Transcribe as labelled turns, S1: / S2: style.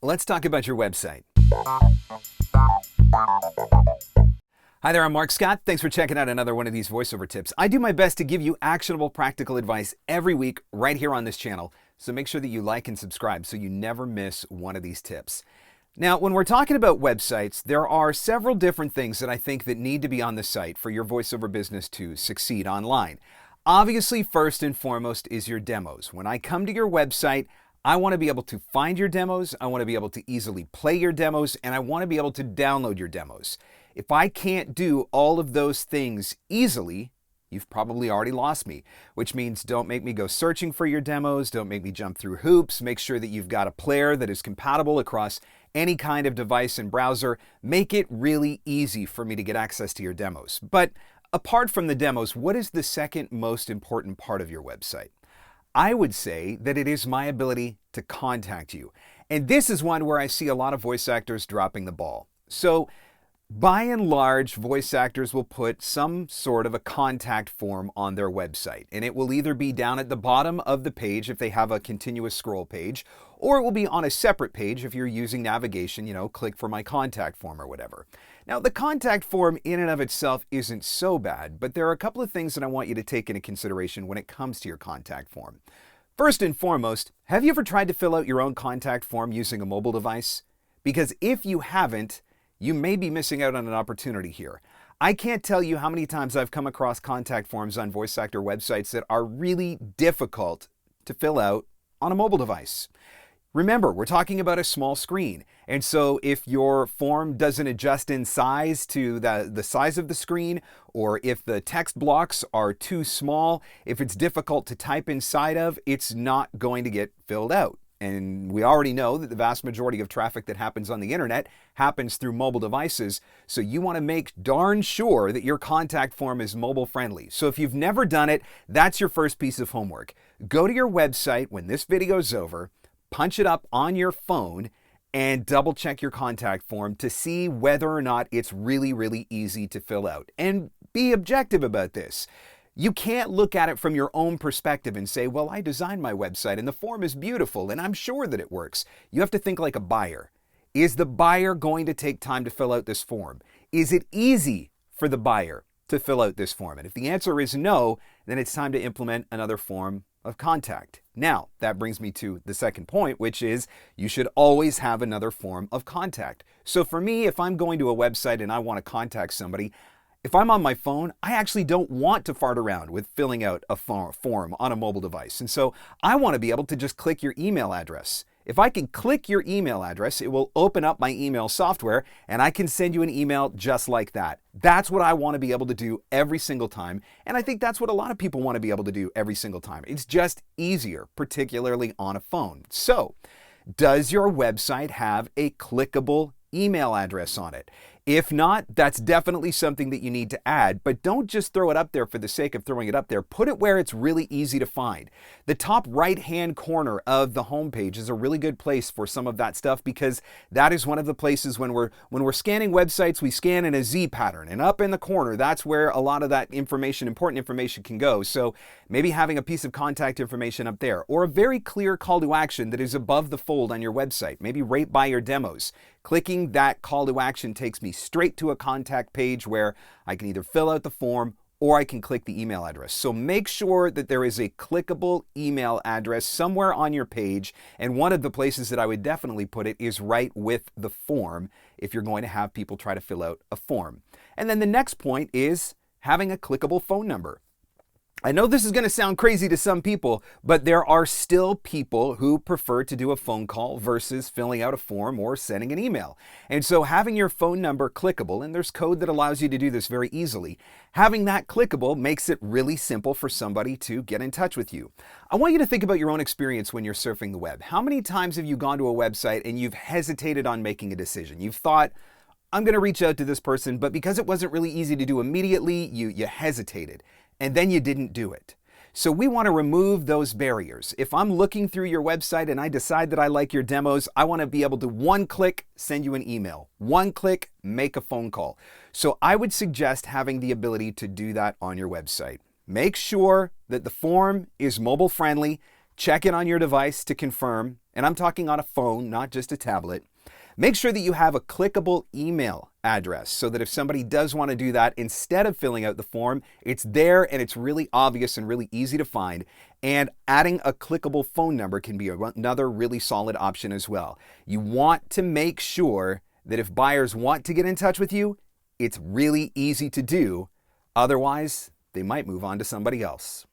S1: Let's talk about your website. Hi there, I'm Marc Scott. Thanks for checking out another one of these voiceover tips. I do my best to give you actionable, practical advice every week right here on this channel. So make sure that you like and subscribe so you never miss one of these tips. Now, when we're talking about websites, there are several different things that I think that need to be on the site for your voiceover business to succeed online. Obviously, first and foremost is your demos. When I come to your website, I want to be able to find your demos, I want to be able to easily play your demos, and I want to be able to download your demos. If I can't do all of those things easily, you've probably already lost me, which means don't make me go searching for your demos, don't make me jump through hoops, make sure that you've got a player that is compatible across any kind of device and browser. Make it really easy for me to get access to your demos. But apart from the demos, what is the second most important part of your website? I would say that it is my ability to contact you. And this is one where I see a lot of voice actors dropping the ball. So by and large, voice actors will put some sort of a contact form on their website. And it will either be down at the bottom of the page if they have a continuous scroll page, or it will be on a separate page if you're using navigation, click for my contact form or whatever. Now, the contact form in and of itself isn't so bad, but there are a couple of things that I want you to take into consideration when it comes to your contact form. First and foremost, have you ever tried to fill out your own contact form using a mobile device? Because if you haven't, you may be missing out on an opportunity here. I can't tell you how many times I've come across contact forms on voice actor websites that are really difficult to fill out on a mobile device. Remember, we're talking about a small screen. And so if your form doesn't adjust in size to the size of the screen, or if the text blocks are too small, if it's difficult to type inside of, it's not going to get filled out. And we already know that the vast majority of traffic that happens on the internet happens through mobile devices. So you want to make darn sure that your contact form is mobile friendly. So if you've never done it, that's your first piece of homework. Go to your website when this video is over, punch it up on your phone, and double check your contact form to see whether or not it's really, really easy to fill out. And be objective about this. You can't look at it from your own perspective and say, well, I designed my website and the form is beautiful and I'm sure that it works. You have to think like a buyer. Is the buyer going to take time to fill out this form? Is it easy for the buyer to fill out this form? And if the answer is no, then it's time to implement another form of contact. Now, that brings me to the second point, which is you should always have another form of contact. So for me, if I'm going to a website and I want to contact somebody, if I'm on my phone, I actually don't want to fart around with filling out a form on a mobile device. And so I want to be able to just click your email address. If I can click your email address, it will open up my email software and I can send you an email just like that. That's what I want to be able to do every single time. And I think that's what a lot of people want to be able to do every single time. It's just easier, particularly on a phone. So, does your website have a clickable email address on it? If not, that's definitely something that you need to add, but don't just throw it up there for the sake of throwing it up there. Put it where it's really easy to find. The top right-hand corner of the homepage is a really good place for some of that stuff because that is one of the places when we're scanning websites, we scan in a Z pattern, and up in the corner, that's where a lot of that information, important information can go. So maybe having a piece of contact information up there, or a very clear call to action that is above the fold on your website, maybe right by your demos. Clicking that call to action takes me straight to a contact page where I can either fill out the form or I can click the email address. So make sure that there is a clickable email address somewhere on your page. And one of the places that I would definitely put it is right with the form if you're going to have people try to fill out a form. And then the next point is having a clickable phone number. I know this is going to sound crazy to some people, but there are still people who prefer to do a phone call versus filling out a form or sending an email. And so having your phone number clickable, and there's code that allows you to do this very easily, having that clickable makes it really simple for somebody to get in touch with you. I want you to think about your own experience when you're surfing the web. How many times have you gone to a website and you've hesitated on making a decision? You've thought, I'm going to reach out to this person, but because it wasn't really easy to do immediately, you hesitated. And then you didn't do it. So we want to remove those barriers. If I'm looking through your website and I decide that I like your demos, I want to be able to one click, send you an email. One click, make a phone call. So I would suggest having the ability to do that on your website. Make sure that the form is mobile friendly. Check it on your device to confirm. and I'm talking on a phone, not just a tablet, make sure that you have a clickable email address so that if somebody does want to do that, instead of filling out the form, it's there and it's really obvious and really easy to find. And adding a clickable phone number can be another really solid option as well. You want to make sure that if buyers want to get in touch with you, it's really easy to do. Otherwise, they might move on to somebody else.